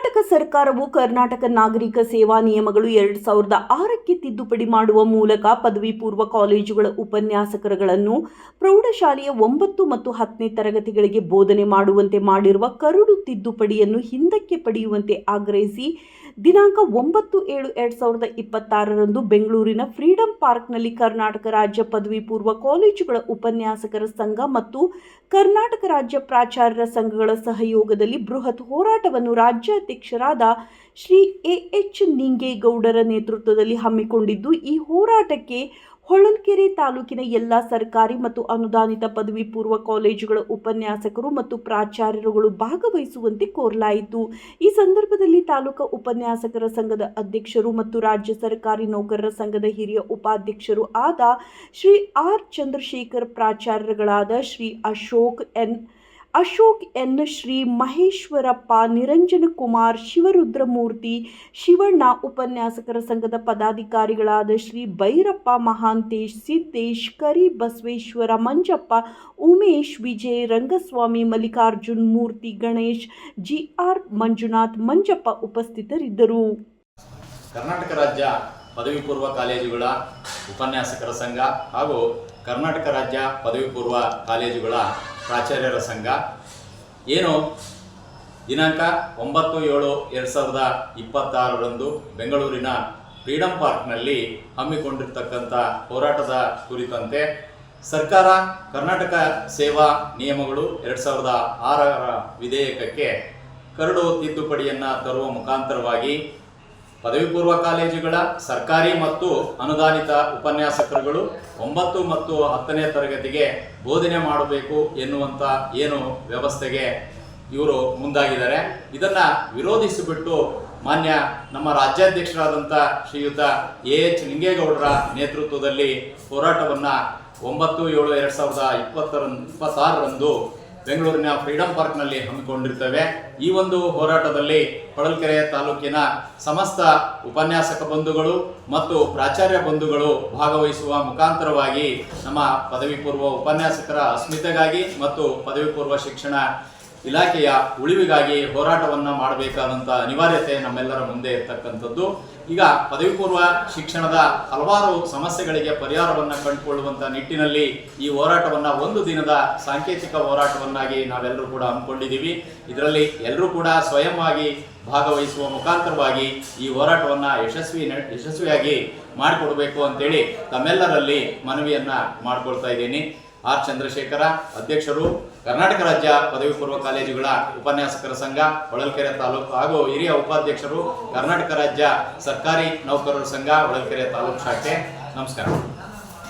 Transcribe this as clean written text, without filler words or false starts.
ಕರ್ನಾಟಕ ಸರ್ಕಾರವು ಕರ್ನಾಟಕ ನಾಗರಿಕ ಸೇವಾ ನಿಯಮಗಳು 2006ಕ್ಕೆ ತಿದ್ದುಪಡಿ ಮಾಡುವ ಮೂಲಕ ಪದವಿ ಪೂರ್ವ ಕಾಲೇಜುಗಳ ಉಪನ್ಯಾಸಕರುಗಳನ್ನು ಪ್ರೌಢಶಾಲೆಯ 9 ಮತ್ತು 10ನೇ ತರಗತಿಗಳಿಗೆ ಬೋಧನೆ ಮಾಡುವಂತೆ ಮಾಡಿರುವ ಕರಡು ತಿದ್ದುಪಡಿಯನ್ನು ಹಿಂದಕ್ಕೆ ಪಡೆಯುವಂತೆ ಆಗ್ರಹಿಸಿ ದಿನಾಂಕ 9/7/2026ರಂದು ಬೆಂಗಳೂರಿನ ಫ್ರೀಡಂ ಪಾರ್ಕ್ನಲ್ಲಿ ಕರ್ನಾಟಕ ರಾಜ್ಯ ಪದವಿ ಪೂರ್ವ ಕಾಲೇಜುಗಳ ಉಪನ್ಯಾಸಕರ ಸಂಘ ಮತ್ತು ಕರ್ನಾಟಕ ರಾಜ್ಯ ಪ್ರಾಚಾರ್ಯರ ಸಂಘಗಳ ಸಹಯೋಗದಲ್ಲಿ ಬೃಹತ್ ಹೋರಾಟವನ್ನು ರಾಜ್ಯಾಧ್ಯಕ್ಷರಾದ ಶ್ರೀ ಎಎಚ್ ನಿಂಗೇಗೌಡರ ನೇತೃತ್ವದಲ್ಲಿ ಹಮ್ಮಿಕೊಂಡಿದ್ದು, ಈ ಹೋರಾಟಕ್ಕೆ ಹೊಳಲ್ಕೆರೆ ತಾಲೂಕಿನ ಎಲ್ಲ ಸರ್ಕಾರಿ ಮತ್ತು ಅನುದಾನಿತ ಪದವಿ ಪೂರ್ವ ಕಾಲೇಜುಗಳ ಉಪನ್ಯಾಸಕರು ಮತ್ತು ಪ್ರಾಚಾರ್ಯರುಗಳು ಭಾಗವಹಿಸುವಂತೆ ಕೋರಲಾಯಿತು. ಈ ಸಂದರ್ಭದಲ್ಲಿ ತಾಲೂಕಾ ಉಪನ್ಯಾಸಕರ ಸಂಘದ ಅಧ್ಯಕ್ಷರು ಮತ್ತು ರಾಜ್ಯ ಸರ್ಕಾರಿ ನೌಕರರ ಸಂಘದ ಹಿರಿಯ ಉಪಾಧ್ಯಕ್ಷರು ಆದ ಶ್ರೀ ಆರ್ ಚಂದ್ರಶೇಖರ್, ಪ್ರಾಚಾರ್ಯರುಗಳಾದ ಶ್ರೀ ಅಶೋಕ್ ಎನ್, ಶ್ರೀ ಮಹೇಶ್ವರಪ್ಪ, ನಿರಂಜನ ಕುಮಾರ್, ಶಿವರುದ್ರಮೂರ್ತಿ, ಶಿವಣ್ಣ, ಉಪನ್ಯಾಸಕರ ಸಂಘದ ಪದಾಧಿಕಾರಿಗಳಾದ ಶ್ರೀ ಭೈರಪ್ಪ, ಮಹಾಂತೇಶ್, ಸಿದ್ದೇಶ್, ಕರಿ ಬಸವೇಶ್ವರ, ಮಂಜಪ್ಪ, ಉಮೇಶ್, ವಿಜಯ್, ರಂಗಸ್ವಾಮಿ, ಮಲ್ಲಿಕಾರ್ಜುನ್, ಮೂರ್ತಿ, ಗಣೇಶ್, ಜಿಆರ್, ಮಂಜುನಾಥ್, ಮಂಜಪ್ಪ ಉಪಸ್ಥಿತರಿದ್ದರು. ಕರ್ನಾಟಕ ರಾಜ್ಯ ಪದವಿ ಪೂರ್ವ ಕಾಲೇಜುಗಳ ಉಪನ್ಯಾಸಕರ ಸಂಘ ಹಾಗೂ ಕರ್ನಾಟಕ ರಾಜ್ಯ ಪದವಿ ಪೂರ್ವ ಕಾಲೇಜುಗಳ ಪ್ರಾಚಾರ್ಯರ ಸಂಘ ಏನು ದಿನಾಂಕ 9/7/2026ರಂದು ಬೆಂಗಳೂರಿನ ಫ್ರೀಡಂ ಪಾರ್ಕ್ನಲ್ಲಿ ಹಮ್ಮಿಕೊಂಡಿರ್ತಕ್ಕಂಥ ಹೋರಾಟದ ಕುರಿತಂತೆ ಸರ್ಕಾರ ಕರ್ನಾಟಕ ಸೇವಾ ನಿಯಮಗಳು 2006ರ ವಿಧೇಯಕಕ್ಕೆ ಕರಡು ತಿದ್ದುಪಡಿಯನ್ನು ತರುವ ಮುಖಾಂತರವಾಗಿ ಪದವಿ ಪೂರ್ವ ಕಾಲೇಜುಗಳ ಸರ್ಕಾರಿ ಮತ್ತು ಅನುದಾನಿತ ಉಪನ್ಯಾಸಕರುಗಳು 9 ಮತ್ತು 10ನೇ ತರಗತಿಗೆ ಬೋಧನೆ ಮಾಡಬೇಕು ಎನ್ನುವಂಥ ಏನು ವ್ಯವಸ್ಥೆಗೆ ಇವರು ಮುಂದಾಗಿದ್ದಾರೆ. ಇದನ್ನು ವಿರೋಧಿಸಿಬಿಟ್ಟು ಮಾನ್ಯ ನಮ್ಮ ರಾಜ್ಯಾಧ್ಯಕ್ಷರಾದಂಥ ಶ್ರೀಯುತ ಎಎಚ್ ನಿಂಗೇಗೌಡರ ನೇತೃತ್ವದಲ್ಲಿ ಹೋರಾಟವನ್ನು 9/7/2026ರಂದು ಬೆಂಗಳೂರಿನ ಫ್ರೀಡಂ ಪಾರ್ಕ್ನಲ್ಲಿ ಹಮ್ಮಿಕೊಂಡಿರ್ತೇವೆ. ಈ ಒಂದು ಹೋರಾಟದಲ್ಲಿ ಹೊಳಲ್ಕೆರೆ ತಾಲೂಕಿನ ಸಮಸ್ತ ಉಪನ್ಯಾಸಕ ಬಂಧುಗಳು ಮತ್ತು ಪ್ರಾಚಾರ್ಯ ಬಂಧುಗಳು ಭಾಗವಹಿಸುವ ಮುಖಾಂತರವಾಗಿ ನಮ್ಮ ಪದವಿ ಪೂರ್ವ ಉಪನ್ಯಾಸಕರ ಅಸ್ಮಿತೆಗಾಗಿ ಮತ್ತು ಪದವಿ ಪೂರ್ವ ಶಿಕ್ಷಣ ಇಲಾಖೆಯ ಉಳಿವಿಗಾಗಿ ಹೋರಾಟವನ್ನು ಮಾಡಬೇಕಾದಂಥ ಅನಿವಾರ್ಯತೆ ನಮ್ಮೆಲ್ಲರ ಮುಂದೆ ಇರ್ತಕ್ಕಂಥದ್ದು. ಈಗ ಪದವಿ ಪೂರ್ವ ಶಿಕ್ಷಣದ ಹಲವಾರು ಸಮಸ್ಯೆಗಳಿಗೆ ಪರಿಹಾರವನ್ನು ಕಂಡುಕೊಳ್ಳುವಂಥ ನಿಟ್ಟಿನಲ್ಲಿ ಈ ಹೋರಾಟವನ್ನು ಒಂದು ದಿನದ ಸಾಂಕೇತಿಕ ಹೋರಾಟವನ್ನಾಗಿ ನಾವೆಲ್ಲರೂ ಕೂಡ ಹಮ್ಮಿಕೊಂಡಿದ್ದೀವಿ. ಇದರಲ್ಲಿ ಎಲ್ಲರೂ ಕೂಡ ಸ್ವಯಂ ಆಗಿ ಭಾಗವಹಿಸುವ ಮುಖಾಂತರವಾಗಿ ಈ ಹೋರಾಟವನ್ನು ಯಶಸ್ವಿಯಾಗಿ ಮಾಡಿಕೊಡಬೇಕು ಅಂತೇಳಿ ತಮ್ಮೆಲ್ಲರಲ್ಲಿ ಮನವಿಯನ್ನು ಮಾಡಿಕೊಳ್ತಾ ಇದ್ದೀನಿ. ಆರ್ ಚಂದ್ರಶೇಖರ, ಅಧ್ಯಕ್ಷರು, ಕರ್ನಾಟಕ ರಾಜ್ಯ ಪದವಿ ಪೂರ್ವ ಕಾಲೇಜುಗಳ ಉಪನ್ಯಾಸಕರ ಸಂಘ ಹೊಳಲ್ಕೆರೆ ತಾಲೂಕು ಹಾಗೂ ಹಿರಿಯ ಉಪಾಧ್ಯಕ್ಷರು, ಕರ್ನಾಟಕ ರಾಜ್ಯ ಸರ್ಕಾರಿ ನೌಕರರ ಸಂಘ ಹೊಳಲ್ಕೆರೆ ತಾಲೂಕು ಶಾಖೆ. ನಮಸ್ಕಾರ.